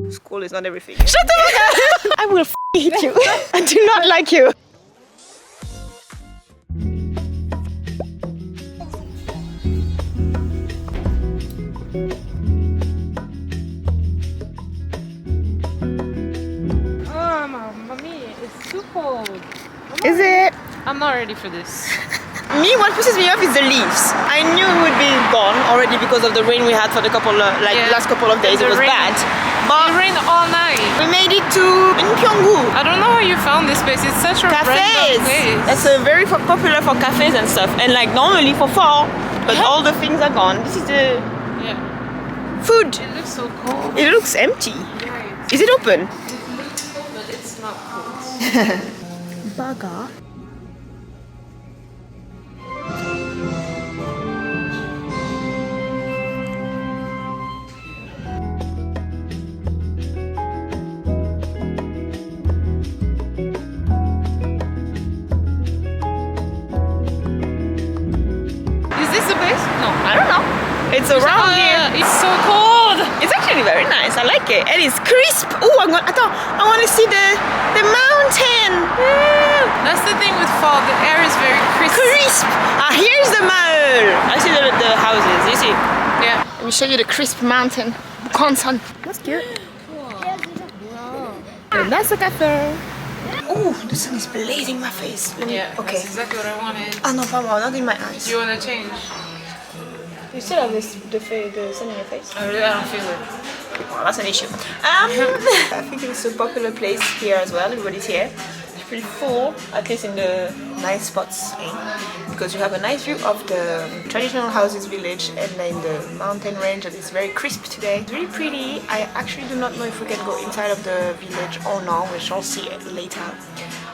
School is not everything. Shut up! I will hit you. I do not like you. Oh, mommy, it's too cold. Is it? I'm not ready for this. Me, what pisses me off is the leaves. I knew it would be gone already because of the rain we had for the last couple of days. It was bad. But It rained all night. we made it to Pyeonggu. I don't know how you found this place. It's such a Cafes. random place. That's very popular for cafes and stuff. And like normally for fall, but all the things are gone. This is the Yeah. food. It looks so cold. It looks empty. Right. Is it open? It looks cold, but it's not cold. Burger. Is this the place? No. I don't know. It's around here. It's so cold. It's actually very nice. I like it. And it's crisp. Oh, I want to see the mountain. That's the thing with fall. The air is very crisp. Crisp. Ah, here's the mall. I see the houses. You see? Yeah. Let me show you the crisp mountain. Bukhansan. That's cute. And that's the cafe. Oh, the sun is blazing my face. Let me, Yeah. okay. That's exactly what I wanted. Ah, no problem. Not in my eyes. Do you want to change? You still have the sun in your face? I don't feel it. Well, that's an issue. I think it's a popular place here as well. Everybody's here. It's pretty full, at least in the nice spots, because you have a nice view of the traditional houses village and then the mountain range that is very crisp today. It's really pretty. I actually do not know if we can go inside of the village or not. We shall see it later.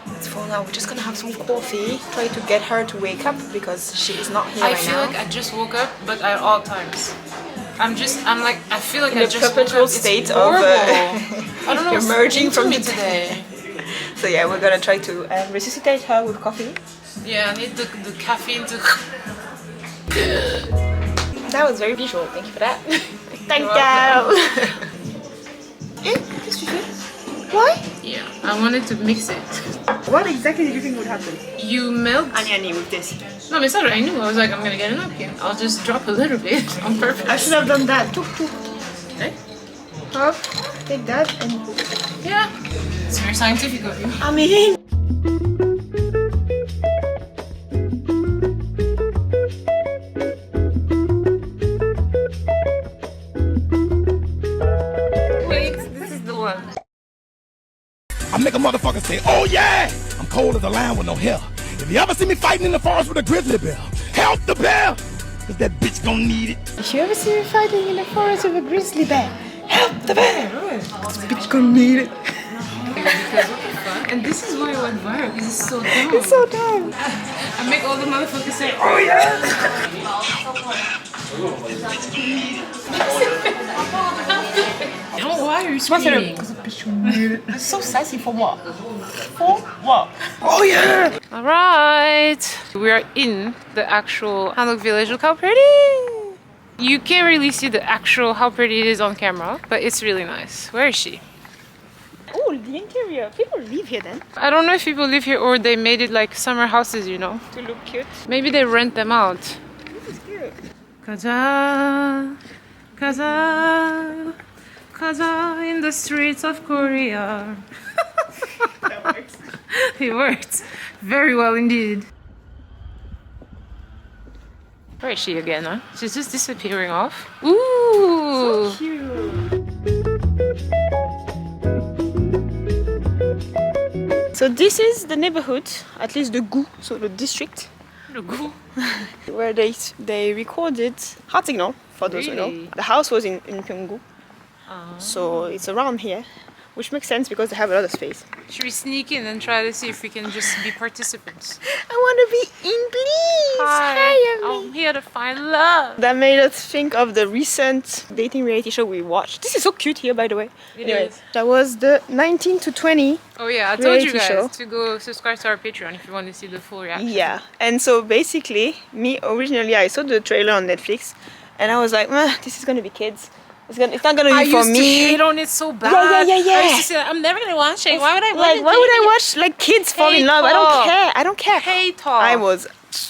But for now, we're just gonna have some coffee. Try to get her to wake up because she is not here I right feel now. like I just woke up, but at all times. I feel like In I the just woke perpetual up. It's state of, horrible. I don't know what's emerging into from me the- today. So yeah, we're gonna try to resuscitate her with coffee. Yeah, I need the caffeine to. That was very visual. Thank you for that. Thank You're you. Eh, qu'est-ce que tu fais? Why? Yeah, I wanted to mix it. What exactly did you think would happen? You melt. Oniony with this. No, but it's not. I knew. I was like, I'm gonna get a napkin. I'll just drop a little bit on purpose. I should have done that. Tuk tuk. Okay. Hop, take that and. Yeah. It's very scientific of you. I mean. Wait, this is the one. I make a motherfucker say, oh yeah! I'm cold as a lion with no hair. If you ever see me fighting in the forest with a grizzly bear, help the bear! Cause that bitch gon' need it. If you ever see me fighting in the forest with a grizzly bear, help the bear! This bitch gonna need it. Because what the fuck? And this is why it went viral, because it's so dumb. It's so dumb. I make all the motherfuckers say, oh yeah! Why are you screaming? It's so sassy for what? For what? Oh yeah! Alright, we are in the actual Hanok village. Look how pretty! You can't really see the actual how pretty it is on camera, but it's really nice. Where is she? Oh, the interior. People live here then. I don't know if people live here or they made it like summer houses, you know. To look cute. Maybe they rent them out. This is cute. Kaza, Kaza, Kaza in the streets of Korea. That works. It worked very well indeed. Where is she again, huh? She's just disappearing off. Ooh! Cute. So this is the neighborhood, at least the Gu, so the district, where they recorded Heart Signal, for those who know. Really? The house was in Pyeonggu, so it's around here, which makes sense because they have a lot of space. Should we sneak in and try to see if we can just be participants? I want to be in, please! Hire me! I'm here to find love. That made us think of the recent dating reality show we watched. This is so cute here, by the way. It Anyway, is. that was the 19 to 20. Oh yeah, I told you Reality guys show. to go subscribe to our Patreon if you want to see the full reaction. Yeah, and so basically, me originally I saw the trailer on Netflix, and I was like, this is gonna be kids. It's not gonna I be for used to me. hate on it so bad. Yeah. I used to say, I'm never gonna watch it. Why would I watch Like, it? why would I watch like kids fall in love? I don't care. I don't care. Hate talk.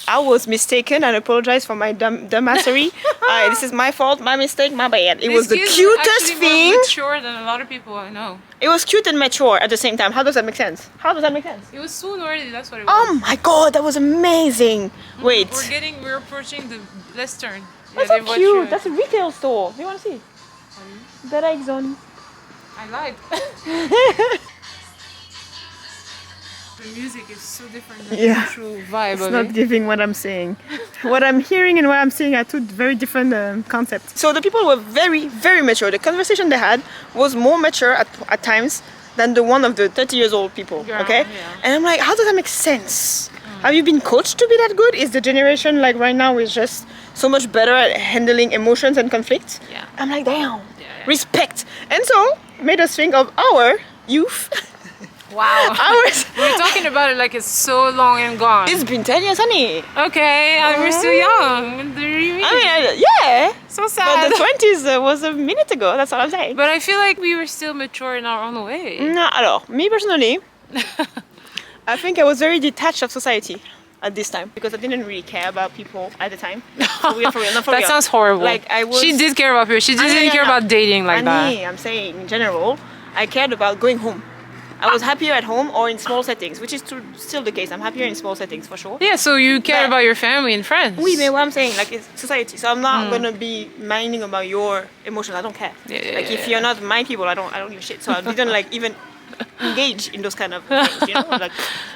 I was mistaken and apologize for my dumbassery. This is my fault, my mistake, my bad. It was the cutest thing. More mature than a lot of people I know. It was cute and mature at the same time. How does that make sense? It was soon already. That's what it was. Oh my god, that was amazing. Wait. We're approaching the. Let's turn. That's so cute. That's a retail store. Do you want to see? That egg zone. I lied. The music is so different than the true vibe It's of not it. giving what I'm saying. What I'm hearing and what I'm saying are two very different concepts. So the people were very, very mature. The conversation they had was more mature at times than the one of the 30 years old people. Yeah, okay? yeah. And I'm like, how does that make sense? Have you been coached to be that good? Is the generation like right now is just so much better at handling emotions and conflicts? Yeah. I'm like, damn. Yeah. Respect. And so made us think of our youth. Wow. Ours. We're talking about it like it's so long and gone. It's been 10 years, honey. Okay, and we're still young. Do you mean? I mean, yeah. So But sad. the 20s was a minute ago, that's all I'm saying. But I feel like we were still mature in our own way. No, alors, me personally, I think I was very detached of society at this time because I didn't really care about people at the time. For real, not for That real. sounds horrible. Like, I was... She did care about people. She didn't care about dating like that. I'm saying in general, I cared about going home. I was happier at home or in small settings, which is still the case. I'm happier in small settings for sure. Yeah, so you care But- about your family and friends. Oui, but what I'm saying, like, it's society. So I'm not gonna be minding about your emotions. I don't care. Yeah, Like, if yeah. you're not my people, I don't give a shit. So I didn't like even engage in those kind of things. You know, like,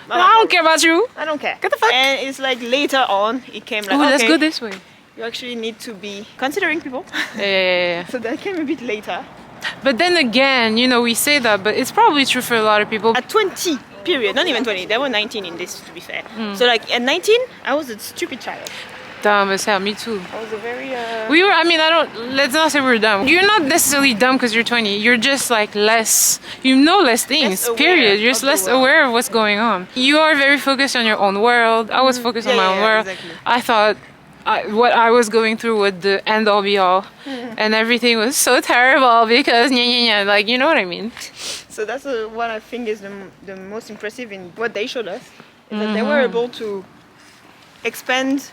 No, I don't care about you. I don't care. Get the fuck- And it's like later on, it came like, Oh, okay, let's go this way. you actually need to be considering people. Yeah. So that came a bit later. But then again, you know, we say that, but it's probably true for a lot of people. At 20, period. Not even 20. There were 19 in this, to be fair. So like at 19, I was a stupid child. Dumb as hell, me too. I was a very. Let's not say we're dumb. You're not necessarily dumb because you're 20. You're just like less, you know less things, Less aware period. You're of just the less world. aware of what's going on. You are very focused on your own world. I was focused on my own world. Exactly. I thought what I was going through was the end all be all. And everything was so terrible because, like, you know what I mean? So that's what I think is the most impressive in what they showed us, is that they were able to expand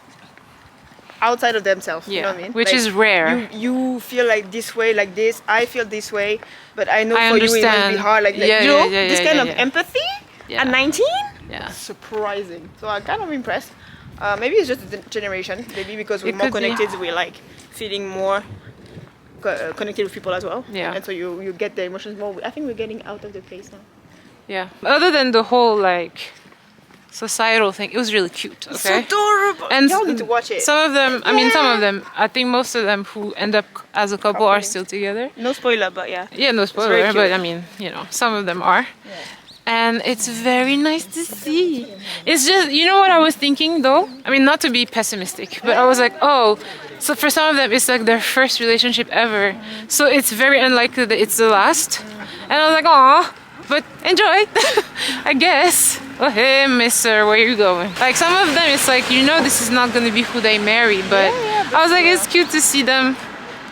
outside of themselves. You know what I mean? Which Like, is rare. You feel like this way, like this. I feel this way, but I know I for you it must be understand. hard. Like that. Yeah, You know, yeah, this yeah, kind yeah, of yeah. empathy Yeah. at 19. Yeah. Surprising. So I'm kind of impressed. Maybe it's just the generation. Maybe because we're It more could be. connected, we're like feeling more connected with people as well. Yeah. And so you get the emotions more. I think we're getting out of the place now. Yeah. Other than the whole like societal thing, it was really cute. Okay. So adorable. And Y'all need to watch it. Some of them, I mean, some of them, I think most of them who end up as a couple are still together. No spoiler, but yeah. Yeah, no very spoiler, cute. but I mean, you know, some of them are. And it's very nice to see. It's just, you know what I was thinking though? I mean, not to be pessimistic, but I was like, oh, so for some of them, it's like their first relationship ever. So it's very unlikely that it's the last. And I was like, aw, but enjoy, I guess. Oh, hey, mister, where you going? Like some of them, it's like, you know, this is not going to be who they marry, but I was like, it's cute to see them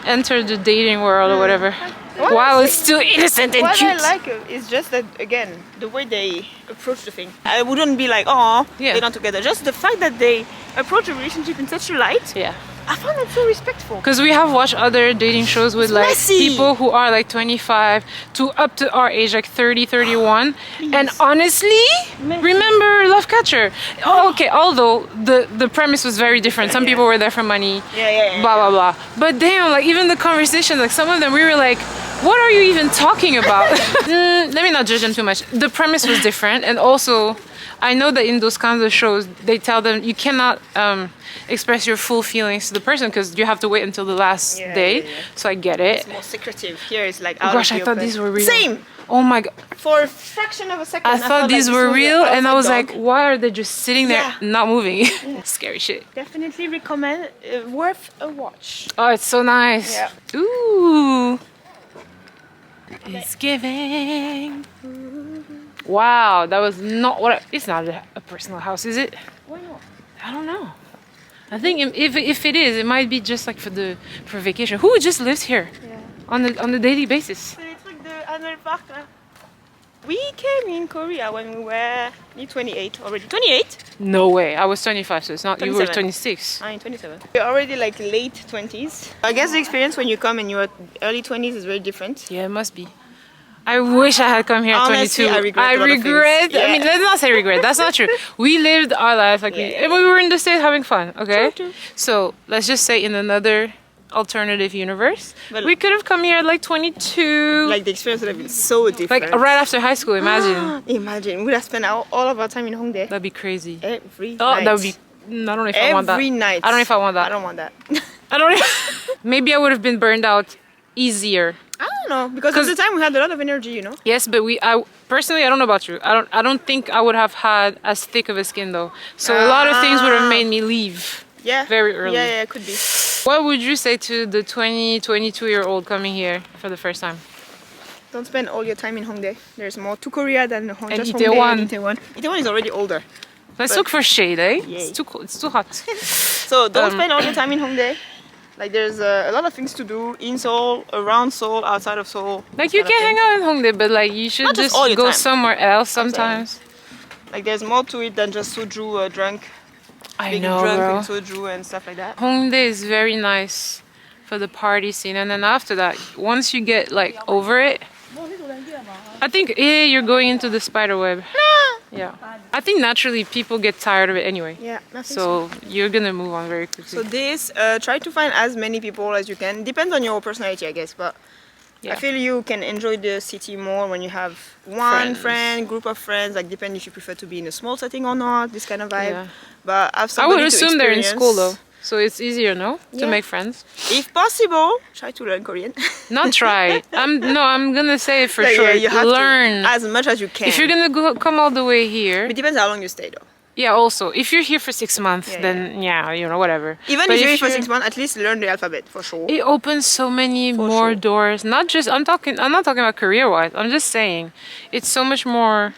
enter the dating world or whatever. What While I it's still innocent and What cute. I like is just that, again, the way they approach the thing. I wouldn't be like, oh, Yeah. they're not together. Just the fact that they approach a relationship in such a light, Yeah. I found that so respectful. Because we have watched other dating shows with like messy. people who are like 25 to up to our age, like 30, 31. And honestly, remember Love Catcher? Oh, okay, although the premise was very different. Some people were there for money, Yeah. blah, blah, blah. But damn, like even the conversation, like some of them, we were like, what are you even talking about? Let me not judge them too much. The premise was different. And also, I know that in those kinds of shows, they tell them you cannot express your full feelings to the person because you have to wait until the last Yeah, day. yeah. So I get it. It's more secretive. Here it's like Oh out gosh, of I the thought open. these were real. Same! Oh my god. For a fraction of a second, I thought like these this were was real an and I alpha was dog. like, why are they just sitting there Yeah. not moving? Scary shit. Definitely recommend, worth a watch. Oh, it's so nice. Yeah. Ooh. It's giving. Wow, that was not what it's not a personal house, is it? Why not? I don't know. I think if it is, it might be just like for vacation. Who just lives here? Yeah. on a daily basis. C'est les trucs de Hanoi Park là. We came in Korea when we were 28 already. 28? No way. I was 25, so it's not. You were 27. 26. I'm 27. We're already like late 20s. I guess the experience when you come and you're early 20s is very different. Yeah, it must be. I wish I had come here at Honestly, 22. I regret a lot of things. I mean, Yeah. let's not say regret. That's not true. We lived our life like Yeah. and we were in the States having fun, okay? True, true. So let's just say in another alternative universe, But- we could have come here at like 22. Like the experience would have been so different. Like right after high school, imagine. Imagine, we'd have spent all of our time in Hongdae. That'd be crazy. Every Oh, night. that would be. I don't know if I want that. Every night. I don't know if I want that. I don't want that. I don't. Maybe I would have been burned out easier. I don't know, because at the time we had a lot of energy, you know. Yes, but I personally, I don't know about you. I don't think I would have had as thick of a skin though. So a lot of things would have made me leave. Yeah. Very early. Yeah, could be. What would you say to the 22-year-old coming here for the first time? Don't spend all your time in Hongdae. There's more to Korea than just Hongdae Itaewon. and Itaewon. Itaewon is already older. Let's look for shade, eh? Yay. It's too cold. It's too hot. So don't spend all your time in Hongdae. Like there's a lot of things to do in Seoul, around Seoul, outside of Seoul. Like you can hang out in Hongdae, but like you should Not just just all your go time. somewhere else sometimes. Like there's more to it than just soju drunk. I Being know, drunk bro. in soju and stuff like that. Hongdae is very nice for the party scene, and then after that, once you get like over it, I think you're going into the spider web. Yeah, I think naturally people get tired of it anyway. Yeah, nothing. So So you're gonna move on very quickly. this, try to find as many people as you can. Depends on your personality, I guess, but Yeah. I feel you can enjoy the city more when you have one Friends. group of friends. Like depend if you prefer to be in a small setting or not. This kind of vibe. Yeah. But have I somebody would to assume they're in school though, experience. so it's easier, no, to Yeah. make friends. If possible, try to learn Korean. Not try. I'm gonna say it for Like, sure. yeah, you have Learn. to as much as you can. If you're gonna come all the way here, It depends how long you stay though. yeah. Also, if you're here for 6 months, Yeah, then yeah, you know, whatever. Even But if you're here for 6 months, at least learn the alphabet for sure. it opens so many more sure. doors. Not just I'm not talking about career-wise. I'm just saying, it's so much more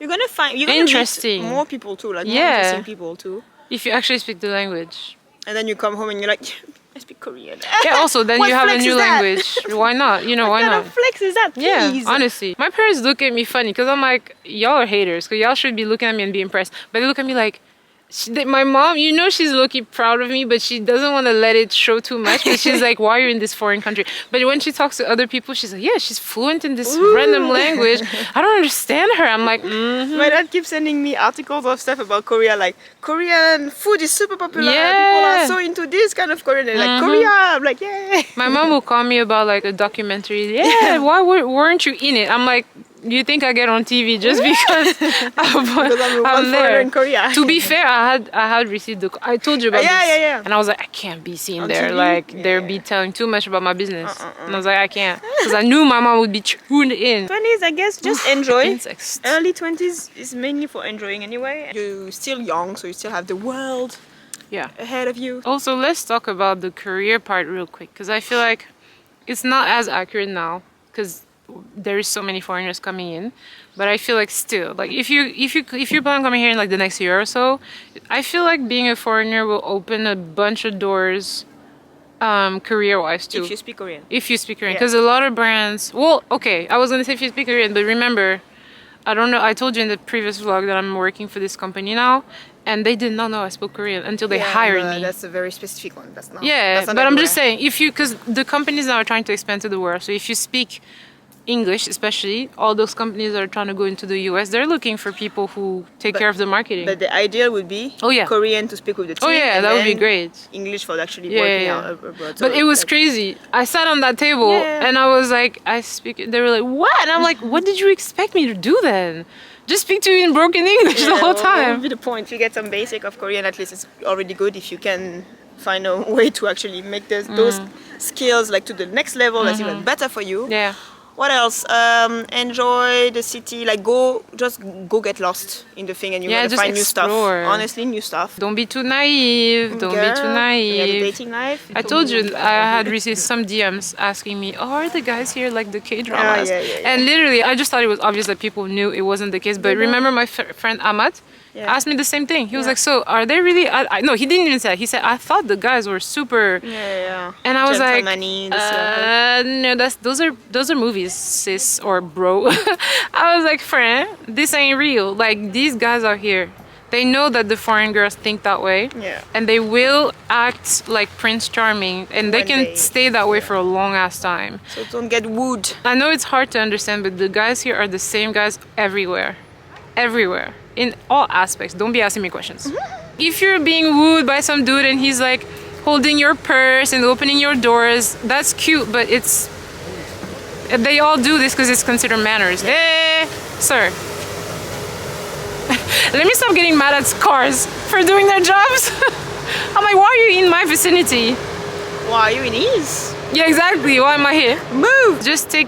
You're gonna find you're gonna Interesting. meet more people too, like more Yeah. interesting people too. if you actually speak the language. And then you come home and you're like, I speak Korean. Yeah. Also, then What you have a flex new is that? language. Why not? You know, What why kind not? of flex is that? Yeah, Please. honestly. My parents look at me funny because I'm like, y'all are haters because y'all should be looking at me and be impressed. But they look at me like, my mom, you know, she's looking proud of me, but she doesn't want to let it show too much. But she's like, why are you in this foreign country? But when she talks to other people, she's like, yeah, she's fluent in this random language. I don't understand her. I'm like, My dad keeps sending me articles of stuff about Korea, like Korean food is super popular. People Yeah. are so into this kind of Korean. They're like Mm-hmm. Korea. I'm like, yay. My mom will call me about like a documentary. Yeah, why weren't you in it? I'm like, do you think I get on TV just because Because I'm one foreigner there? in Korea. To be fair, I had received I told you about Yeah, this, yeah, yeah. and I was like, I can't be seen On there. TV? Like they'd Yeah. be telling too much about my business, and I was like, I can't, because I knew my mom would be tuned in. 20s, I guess, just enjoy. Insects. Early 20s is mainly for enjoying anyway. You're still young, so you still have the world Yeah. ahead of you. Also, let's talk about the career part real quick, because I feel like it's not as accurate now, because there is so many foreigners coming in. But I feel like still, like if you plan on coming here in like the next year or so, I feel like being a foreigner will open a bunch of doors, career-wise too. If you speak Korean. If you speak Korean, Yeah. because a lot of brands. Well, okay, I was gonna say if you speak Korean, but remember, I don't know. I told you in the previous vlog that I'm working for this company now, and they did not know I spoke Korean until they hired me. That's a very specific one. That's not. Yeah, that's not but I'm just everywhere. saying, because the companies now are trying to expand to the world, so if you speak English, especially, all those companies that are trying to go into the US, they're looking for people who take care of the marketing. But the ideal would be Oh, yeah. Korean to speak with the team. Oh yeah, and that would be then great. English for actually Yeah, working yeah, out yeah. abroad. But So, it was like, crazy. I sat on that table Yeah. and I was like, I speak. They were like, what? And I'm like, what did you expect me to do then? Just speak to you in broken English the whole What would time. be the point? If you get some basic of Korean, at least it's already good. If you can find a way to actually make those skills like to the next level, that's even better for you. Yeah. What else? Enjoy the city. Like just go get lost in the thing, and you're Yeah, gonna just find new explore. stuff. Honestly, new stuff. Don't be too naive. Don't be too Girl, you got a naive. dating life. I told you I had received some DMs asking me, "Oh, are the guys here like the K-dramas?" Yeah. And literally, I just thought it was obvious that people knew it wasn't the case. But remember my friend Amat? Yeah. asked me the same thing. He was Yeah. like, "So are they really?" No, he didn't even say that. He said, "I thought the guys were super." Yeah. And I was like, Gentlemany, this level. "No, those are movies, sis or bro." I was like, "Friend, this ain't real. Like these guys are here. They know that the foreign girls think that way, Yeah. and they will act like Prince Charming, and they One can day. stay that way for a long ass time." So don't get wooed. I know it's hard to understand, but the guys here are the same guys everywhere. Everywhere. In all aspects. Don't be asking me questions. If you're being wooed by some dude and he's like holding your purse and opening your doors, that's cute, but it's... They all do this because it's considered manners. Hey, sir. Let me stop getting mad at cars for doing their jobs. I'm like, why are you in my vicinity? Why are you in ease? Yeah, exactly. Why am I here? Move! Just take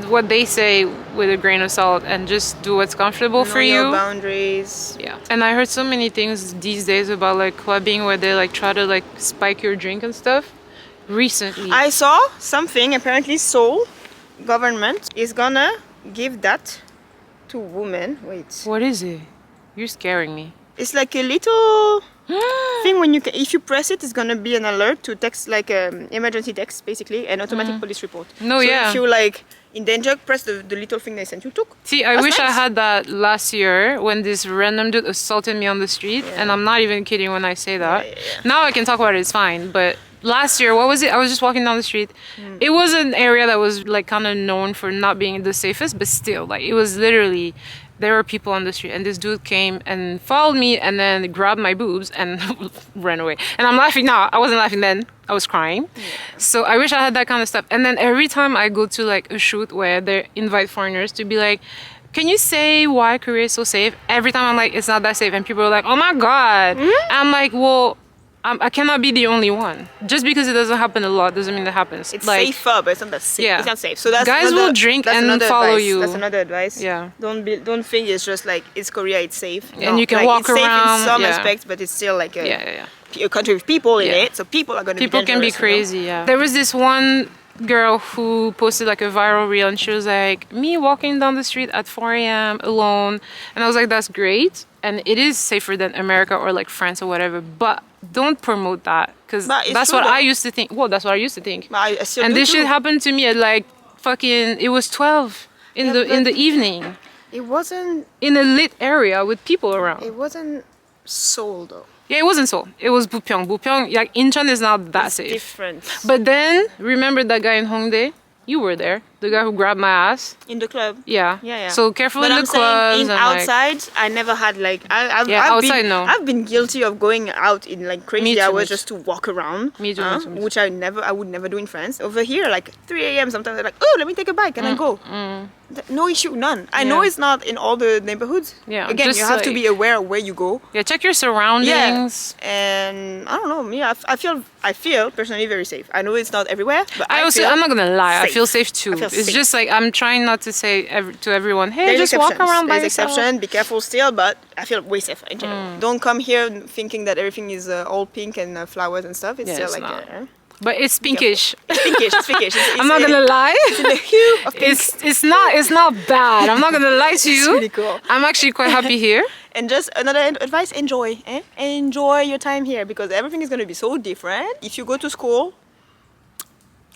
what they say with a grain of salt and just do what's comfortable for Know your you. boundaries. Yeah. And I heard so many things these days about like clubbing where they like try to like spike your drink and stuff. Recently. I saw something, apparently Seoul government is gonna give that to women. Wait. What is it? You're scaring me. It's like a little thing when if you press it, it's gonna be an alert to text, like emergency text basically, an automatic police report. No, so yeah. if you like in danger, press the little thing they sent you. Took. See, I That's wish I nice. had that last year when this random dude assaulted me on the street, and I'm not even kidding when I say that. Yeah. Now I can talk about it, it's fine, but last year, what was it? I was just walking down the street. It was an area that was like kind of known for not being the safest, but still, like it was literally, there were people on the street, and this dude came and followed me and then grabbed my boobs and ran away. And I'm laughing now. I wasn't laughing then. I was crying. So I wish I had that kind of stuff. And then every time I go to like a shoot where they invite foreigners to be like, can you say why Korea is so safe? Every time I'm like, it's not that safe. And people are like, oh my God. I'm like, well, I cannot be the only one. Just because it doesn't happen a lot doesn't mean it happens. It's like, safer, but it's not that safe. Yeah. It's not safe. So that's Guys another, will drink that's and another follow advice. you. That's another advice. Yeah. Don't think it's just like it's Korea. It's safe. And you can like, walk it's safe around, in some yeah. aspects, but it's still like a country with people in Yeah. it. So people are going to People be can be dangerous, you know? crazy, yeah. There was this one girl who posted like a viral reel, and she was like, me walking down the street at 4 a.m. alone. And I was like, that's great. And it is safer than America or like France or whatever, but don't promote that, because But it's that's true, what though. I used to think. Well, that's what I used to think. But I still And do this too. shit happened to me at like fucking, it was 12 in the evening It wasn't. in a lit area with people around. It wasn't Seoul though. Yeah, it wasn't Seoul. It was Bupyeong. Bupyeong, like Incheon is not that It's safe. different. But then, remember that guy in Hongdae? You were there. The guy who grabbed my ass. In the club. Yeah. Yeah. So careful But in I'm the clubs. saying in and like, outside, I never had like I've outside, been, no. I've been guilty of going out in like Me crazy too, hours me just to walk around. Me too, me too, me too. Which I would never do in France. Over here, like 3 a.m. sometimes they're like, oh, let me take a bike and I go. No issue, none. I know Yeah. it's not in all the neighborhoods. Yeah, Again, just you have to like- be aware of where you go. yeah, check your surroundings. And I don't know. Yeah, I feel personally very safe. I know it's not everywhere, but I also, feel I'm not gonna lie, I safe. feel safe too. I feel It's safe. just like I'm trying not to say to everyone, hey, There's just walk exceptions. around by There's yourself. exception. Be careful still, but I feel way safer in general. Don't come here thinking that everything is all pink and flowers and stuff. It's Yeah, still it's like not. But it's pinkish. it's pinkish. It's pinkish. I'm not gonna lie. It's in the hue of pink. It's not bad. I'm not gonna lie to you. really cool. I'm actually quite happy here. And just another advice: enjoy. Enjoy your time here because everything is gonna be so different. If you go to school,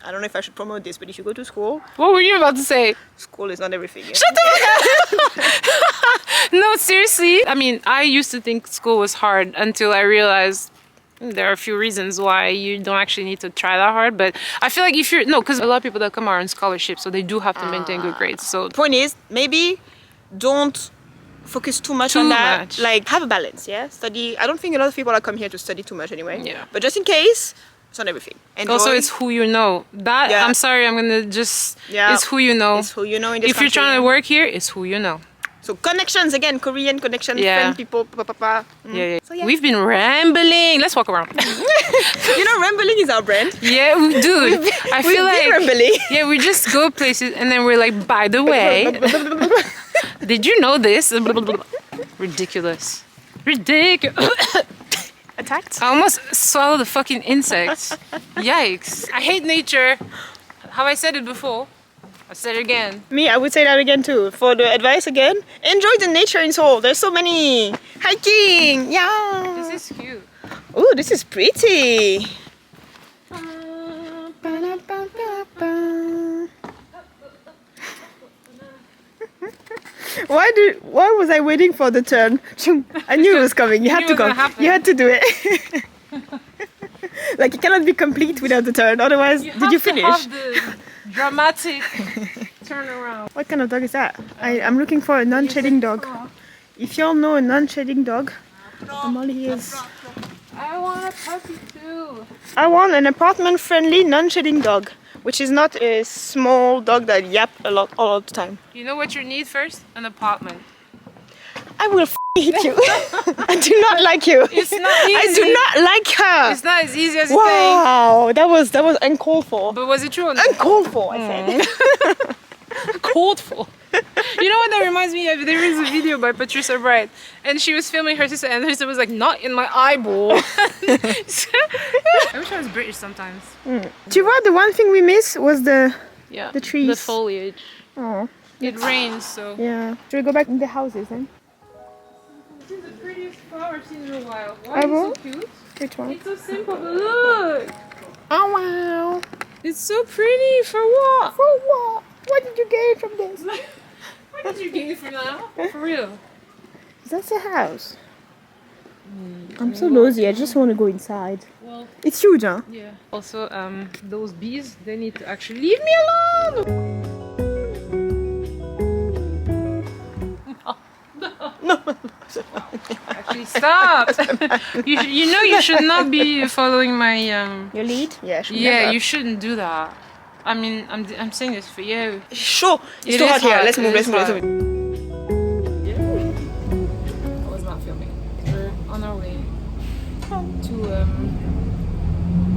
I don't know if I should promote this, but if you go to school, What were you about to say? school is not everything. Shut the fuck up! No, seriously. I mean, I used to think school was hard until I realized there are a few reasons why you don't actually need to try that hard. But I feel like if you're because a lot of people that come are on scholarship, so they do have to maintain good grades. So Point is, maybe don't focus too much Too on that. much. Like, have a balance, yeah? Study. I don't think a lot of people are come here to study too much anyway. Yeah. But just in case, it's not everything. Enjoy. also, it's who you know. That Yeah. I'm sorry, I'm gonna just. Yeah. It's who you know. It's who you know in this If you're country, trying to yeah. work here, it's who you know. So connections again, Korean connections, Yeah. friend people, pa. Yeah. So, yeah. We've been rambling. Let's walk around. You know, rambling is our brand. Yeah, dude. I feel We've been like rambling. yeah, we just go places and then we're like, by the way, did you know this? Ridiculous. Ridiculous. Attacked. I almost swallowed the fucking insect. Yikes. I hate nature. Have I said it before? I said it again. Me, I would say that again too. For the advice again, enjoy the nature in Seoul. There's so many hiking. Yeah. This is cute. Oh, this is pretty. Why was I waiting for the turn? I knew it was coming. You had knew to it was go. gonna happen. You had to do it. Like it cannot be complete without the turn. Otherwise, did you finish? Have the dramatic turnaround. What kind of dog is that? I'm looking for a non-shedding dog. If y'all know a non-shedding dog, I'm all ears. I want a puppy too. I want an apartment-friendly non-shedding dog, which is not a small dog that yap a lot all the time. You know what you need first? An apartment. I will hit you. I do not like you. It's not I easy. do not like her. It's not as easy as you think. Wow, that was uncalled for. But was it true or not? Uncalled for, I said. Cold for. You know what that reminds me of? There is a video by Patricia Bright, and she was filming her sister, and her sister was like, "Not in my eyeball." I wish I was British sometimes. Do you know what? The one thing we miss was the Yeah. The trees. The foliage. Oh, It rains, so. yeah. Should we go back in the houses then? This is the prettiest flower I've seen in a while. Why Ah is it bon? so cute? Which one? It's so simple, but look! Oh wow. It's so pretty. For what? For what? What did you gain from this? What did you get it from now? For real. That's a house. I'm so nosy. I just want to go inside. Well, It's huge, huh? yeah. Also, those bees, they need to actually leave me alone. Actually, stop. You know you should not be following my Your lead? Yeah. Yeah, you shouldn't do that. I mean, I'm saying this for you. Sure. It's It too is hot here. hot, Let's it move. is Let's hot. move. I was not filming. We're on our way to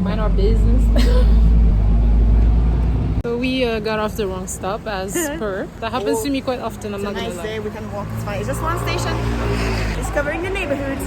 mind our business. So we got off the wrong stop as per. That happens to me quite often. I'm It's a not gonna nice lie. day. We can walk. It's fine. It's just one station. Discovering the neighborhood.